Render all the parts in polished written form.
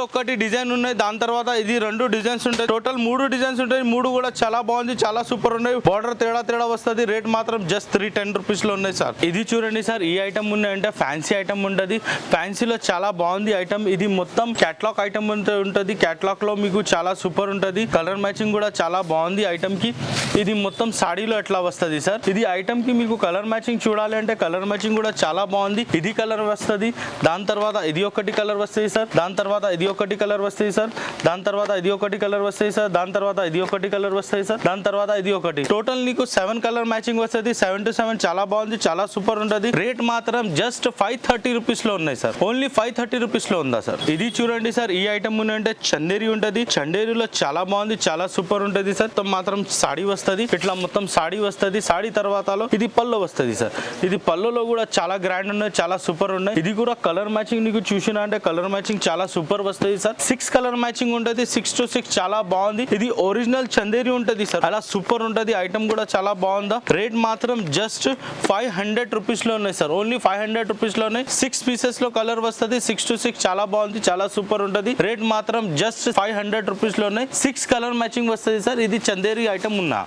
ఒకటి డిజైన్ ఉన్నాయి, దాని తర్వాత ఇది 2 డిజైన్స్ ఉంటాయి, టోటల్ 3 డిజైన్స్ ఉంటాయి. 3 కూడా చాలా బాగుంది, చాలా సూపర్ ఉన్నాయి. బార్డర్ తేడా వస్తుంది. రేట్ మాత్రం జస్ట్ 310 రూపీస్ లో ఉన్నాయి సార్. ఇది చూడండి సార్, ఈ ఐటమ్ ఉన్నాయంటే ఫ్యాన్సీ ఐటమ్ ఉంటుంది. ఫ్యాన్సీలో చాలా బాగుంది ఐటమ్. ఇది మొత్తం క్యాట్లాగ్ ఐటమ్ ఉంటుంది. క్యాట్లాగ్ లో మీకు చాలా సూపర్ ఉంటుంది. కలర్ మ్యాచింగ్ కూడా చాలా బాగుంది ఐటమ్ కి. ఇది మొత్తం సాడీలో ఎట్లా వస్తుంది సార్. ఇది ఐటమ్ కి మీకు కలర్ మ్యాచింగ్ చూడాలి అంటే కలర్ మ్యాచింగ్ కూడా చాలా బాగుంది. ఇది కలర్ వస్తుంది, దాని తర్వాత ఇది ఒకటి కలర్ వస్తుంది సార్, దాని తర్వాత ఇది ఒకటి కలర్ వస్తుంది సార్, దాని తర్వాత ఇది ఒకటి కలర్ వస్తుంది సార్, దాని తర్వాత ఇది ఒకటి కలర్ వస్తుంది సార్, దాని తర్వాత ఇది ఒకటి. టోటల్ నీకు 7 కలర్ మ్యాచింగ్ వస్తుంది. 7 to 7 చాలా బాగుంది, చాలా సూపర్ ఉంటుంది. రేట్ మాత్రం జస్ట్ 530 రూపీస్ లో ఉన్నాయి సార్. ఓన్లీ 530 రూపీస్ లో ఉందా సార్. ఇది చూడండి సార్, ఈ ఐటమ్ అంటే చందేరి ఉంటుంది. చందేరిలో చాలా బాగుంది, చాలా సూపర్ ఉంటుంది సార్. మాత్రం సాడీ వస్తుంది, ఇట్లా మొత్తం సాడీ వస్తుంది. సాడీ తర్వాతలో ఇది పళ్ళు వస్తుంది సార్. ఇది పళ్ళులో కూడా చాలా గ్రాండ్ ఉన్నాయి, చాలా సూపర్ ఉన్నాయి. ఇది కూడా కలర్ మ్యాచింగ్ నీకు చూసినా అంటే కలర్ మ్యాచింగ్ చాలా సూపర్ వస్తుంది సార్. 6 కలర్ మ్యాచింగ్ ఉంటుంది, 6 to 6 చాలా బాగుంది. ఇది ఒరిజినల్ చందేరి ఉంటుంది సార్, అలా సూపర్ ఉంటుంది. ఐటమ్ కూడా చాలా బాగుందా. రేట్ మాత్రం జస్ట్ 500 రూపీస్ లో ఉన్నాయి సార్. ఓన్లీ 500 రూపీస్ లో ఉన్నాయి. 6 పీసెస్ లో కలర్ వస్తుంది. 6 to 6 చాలా బాగుంది, చాలా సూపర్ ఉంటుంది. రేట్ మాత్రం జస్ట్ 500 రూపీస్ లో ఉన్నాయి. 6 కలర్ మ్యాచింగ్ వస్తుంది సార్. ఇది చందేరి ఐటమ్ ఉన్నా.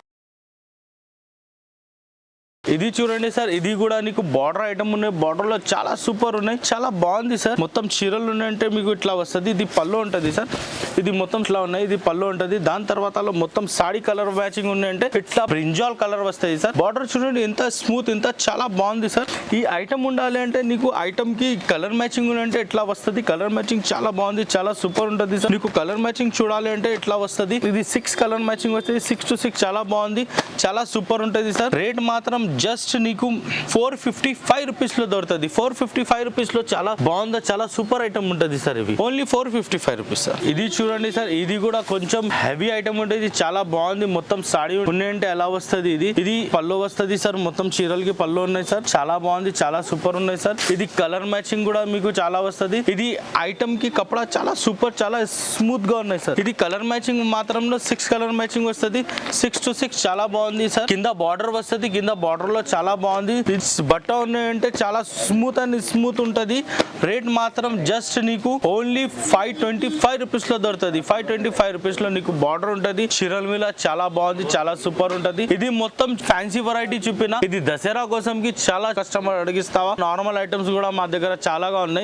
ఇది చూడండి సార్, ఇది కూడా నీకు బార్డర్ ఐటమ్ ఉన్నాయి. బార్డర్ లో చాలా సూపర్ ఉన్నాయి, చాలా బాగుంది సార్. మొత్తం చీరలు ఉన్నాయంటే మీకు ఇట్లా వస్తుంది. ఇది పళ్ళు ఉంటుంది సార్. ఇది మొత్తం ఇట్లా ఉన్నాయి, ఇది పళ్ళు ఉంటుంది. దాని తర్వాత మొత్తం సాడీ కలర్ మ్యాచింగ్ ఉన్నాయంటే ఇట్లా బ్రింజాల్ కలర్ వస్తుంది సార్. బార్డర్ చూడండి ఎంత స్మూత్, ఎంత చాలా బాగుంది సార్. ఈ ఐటమ్ ఉండాలి అంటే నీకు ఐటమ్ కి కలర్ మ్యాచింగ్ ఉందంటే ఇట్లా వస్తుంది. కలర్ మ్యాచింగ్ చాలా బాగుంది, చాలా సూపర్ ఉంటుంది సార్. నీకు కలర్ మ్యాచింగ్ చూడాలి అంటే ఇట్లా వస్తుంది. ఇది 6 కలర్ మ్యాచింగ్ వస్తుంది. 6 to 6 చాలా బాగుంది, చాలా సూపర్ ఉంటుంది సార్. రేట్ మాత్రం జస్ట్ నీకు 455 రూపీస్ లో దొరుకుతుంది. 455 రూపీస్ లో చాలా బాగుందా, చాలా సూపర్ ఐటమ్ ఉంటుంది సార్. ఇవి ఓన్లీ 455 రూపీస్ సార్. ఇది చూడండి సార్, ఇది కూడా కొంచెం హెవీ ఐటమ్ ఉంటుంది, చాలా బాగుంది. మొత్తం సాడీ ఉన్నాయంటే ఎలా వస్తుంది. ఇది పళ్ళు వస్తుంది సార్. మొత్తం చీరలకి పళ్ళు ఉన్నాయి సార్, చాలా బాగుంది, చాలా సూపర్ ఉన్నాయి సార్. ఇది కలర్ మ్యాచింగ్ కూడా మీకు చాలా వస్తుంది. ఇది ఐటమ్ కి కపడా చాలా సూపర్, చాలా స్మూత్ గా ఉన్నాయి సార్. ఇది కలర్ మ్యాచింగ్ మాత్రంలో 6 కలర్ మ్యాచింగ్ వస్తుంది. 6 to 6 చాలా బాగుంది సార్. కింద బార్డర్ వస్తుంది, కింద బార్డర్ లో చాలా బాగుంది. బట్ట ఉన్నాయంటే చాలా స్మూత్ అండ్ స్మూత్ ఉంటది. రేట్ మాత్రం జస్ట్ నీకు ఓన్లీ 525 రూపీస్ లో దొరుకుతుంది. 525 రూపీస్ లో నీకు బార్డర్ ఉంటది. చీరల మీద చాలా బాగుంది, చాలా సూపర్ ఉంటది. ఇది మొత్తం ఫ్యాన్సీ వెరైటీ చూపిన. ఇది దసరా కోసం కి చాలా కస్టమర్ అడిగిస్తావా. నార్మల్ ఐటమ్స్ కూడా మా దగ్గర చాలాగా ఉన్నాయి.